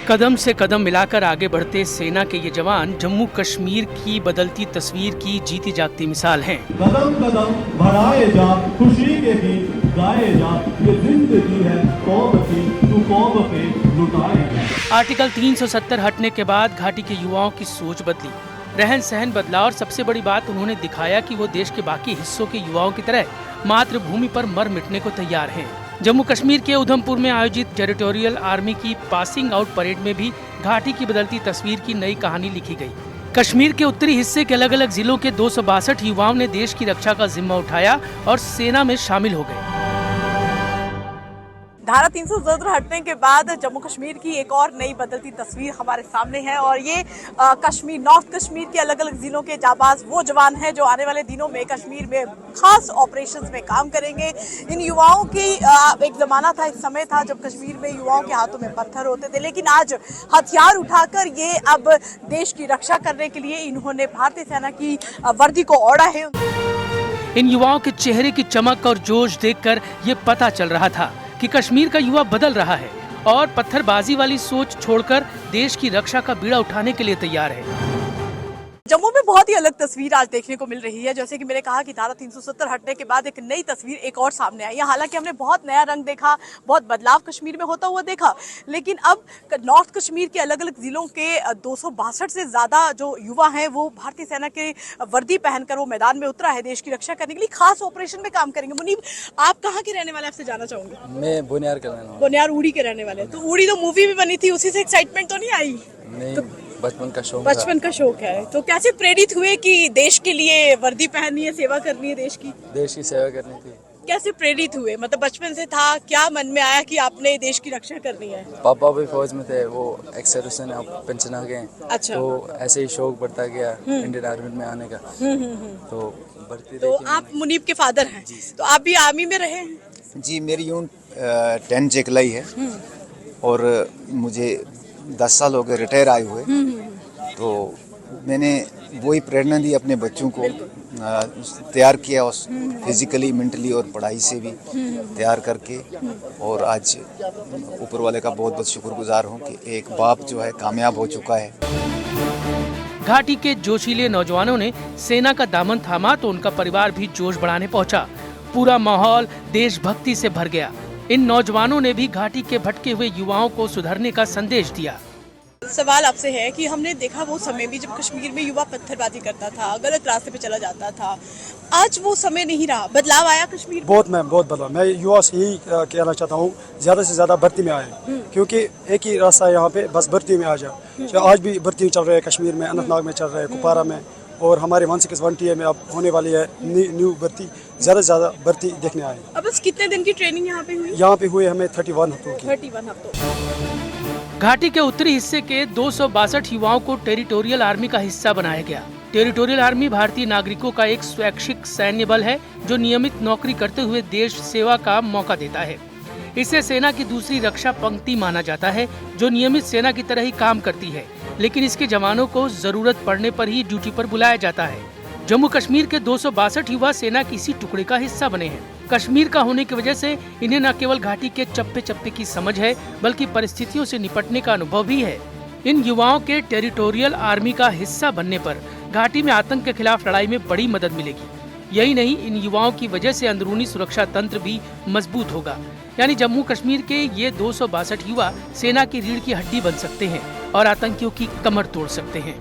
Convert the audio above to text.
कदम से कदम मिलाकर आगे बढ़ते सेना के ये जवान जम्मू कश्मीर की बदलती तस्वीर की जीती जागती मिसाल हैं। कदम कदम बढ़ाए जा, खुशी के गीत गाए जा, ये जिंदगी है कौम की, तू कौम पे लुटाए जा। आर्टिकल 370 हटने के बाद घाटी के युवाओं की सोच बदली, रहन सहन बदला और सबसे बड़ी बात उन्होंने दिखाया कि वो देश के बाकी हिस्सों के युवाओं की तरह मातृभूमि पर मर मिटने को तैयार हैं। जम्मू कश्मीर के उधमपुर में आयोजित टेरिटोरियल आर्मी की पासिंग आउट परेड में भी घाटी की बदलती तस्वीर की नई कहानी लिखी गई। कश्मीर के उत्तरी हिस्से के अलग अलग जिलों के 262 युवाओं ने देश की रक्षा का जिम्मा उठाया और सेना में शामिल हो गए। धारा 370 हटने के बाद जम्मू कश्मीर की एक और नई बदलती तस्वीर हमारे सामने है और ये कश्मीर, नॉर्थ कश्मीर के अलग अलग जिलों के जाबाज वो जवान हैं जो आने वाले दिनों में कश्मीर में खास ऑपरेशंस में काम करेंगे। इन युवाओं की एक जमाना था, एक समय था जब कश्मीर में युवाओं के हाथों में पत्थर होते थे, लेकिन आज हथियार उठाकर ये अब देश की रक्षा करने के लिए इन्होंने भारतीय सेना की वर्दी को ओढ़ा है। इन युवाओं के चेहरे की चमक और जोश देखकर ये पता चल रहा था कि कश्मीर का युवा बदल रहा है और पत्थरबाजी वाली सोच छोड़कर देश की रक्षा का बीड़ा उठाने के लिए तैयार है। जम्मू में बहुत ही अलग तस्वीर आज देखने को मिल रही है। जैसे कि मैंने कहा कि धारा 370 हटने के बाद एक नई तस्वीर एक और सामने आई है। हालांकि हमने बहुत नया रंग देखा, बहुत बदलाव कश्मीर में होता हुआ देखा, लेकिन अब नॉर्थ कश्मीर के अलग अलग जिलों के 262 से ज्यादा जो युवा हैं वो भारतीय सेना के वर्दी पहनकर वो मैदान में उतरा है देश की रक्षा करने के लिए, खास ऑपरेशन में काम करेंगे। मुनीब, आप कहाँ के रहने वाले, आपसे जानना चाहूंगी। मैं बोनियार का रहने वाला। बोनियार उड़ी के रहने वाले। तो उड़ी तो मूवी भी बनी थी, उसी से एक्साइटमेंट तो नहीं आई? नहीं, तो बचपन का शौक है। तो कैसे प्रेरित हुए कि देश के लिए वर्दी पहननी है, सेवा करनी है देश की सेवा करनी थी? कैसे प्रेरित हुए? मतलब बचपन से था, क्या मन में आया कि आपने देश की रक्षा करनी है? पापा भी फौज में थे, वो एक्स पेंशन आ गए। अच्छा। तो ऐसे ही शौक बढ़ता गया इंडियन आर्मी में आने का। तो भर्ती। तो आप मुनीब के फादर हैं, तो आप भी आर्मी में रहे हैं? जी, मेरी यूनिट 10 जेकलाई है और मुझे 10 साल हो गए रिटायर आए हुए। तो मैंने वही प्रेरणा दी अपने बच्चों को, तैयार किया उस फिजिकली, मेंटली और पढ़ाई से भी तैयार करके, और आज ऊपर वाले का बहुत बहुत शुक्रगुजार हूँ कि एक बाप जो है कामयाब हो चुका है। घाटी के जोशीले नौजवानों ने सेना का दामन थामा तो उनका परिवार भी जोश बढ़ाने पहुंचा। पूरा माहौल देशभक्ति से भर गया। इन नौजवानों ने भी घाटी के भटके हुए युवाओं को सुधरने का संदेश दिया। सवाल आपसे है कि हमने देखा वो समय भी जब कश्मीर में युवा पत्थरबाजी करता था, गलत रास्ते पे चला जाता था। आज वो समय नहीं रहा, बदलाव आया कश्मीर में? बहुत बदलाव। मैं युवा से यही कहना चाहता हूँ, ज्यादा से ज्यादा भर्ती में आए, क्योंकि एक ही रास्ता है यहाँ पे, बस भर्ती में आ जाओ। आज भी भर्ती चल रही है कश्मीर में, अनंतनाग में चल रहा है, कुपवारा में, और हमारे 161 में अब होने वाली है न्यू भर्ती। ज्यादा से ज्यादा भर्ती देखने आए। अब बस कितने दिन की ट्रेनिंग यहाँ पे हुई? यहाँ पे हुए हमें 31 हफ्तों की। 31 हफ्तों। घाटी के उत्तरी हिस्से के 262 युवाओं को टेरिटोरियल आर्मी का हिस्सा बनाया गया। टेरिटोरियल आर्मी भारतीय नागरिकों का एक स्वैच्छिक सैन्य बल है जो नियमित नौकरी करते हुए देश सेवा का मौका देता है। इसे सेना की दूसरी रक्षा पंक्ति माना जाता है जो नियमित सेना की तरह ही काम करती है, लेकिन इसके जवानों को जरूरत पड़ने पर ही ड्यूटी पर बुलाया जाता है। जम्मू कश्मीर के 262 युवा सेना की इसी टुकड़े का हिस्सा बने हैं। कश्मीर का होने की वजह से इन्हें न केवल घाटी के चप्पे चप्पे की समझ है, बल्कि परिस्थितियों से निपटने का अनुभव भी है। इन युवाओं के टेरिटोरियल आर्मी का हिस्सा बनने पर घाटी में आतंक के खिलाफ लड़ाई में बड़ी मदद मिलेगी। यही नहीं, इन युवाओं की वजह से अंदरूनी सुरक्षा तंत्र भी मजबूत होगा। यानी जम्मू कश्मीर के ये 262 युवा सेना की रीढ़ की हड्डी बन सकते हैं और आतंकियों की कमर तोड़ सकते हैं।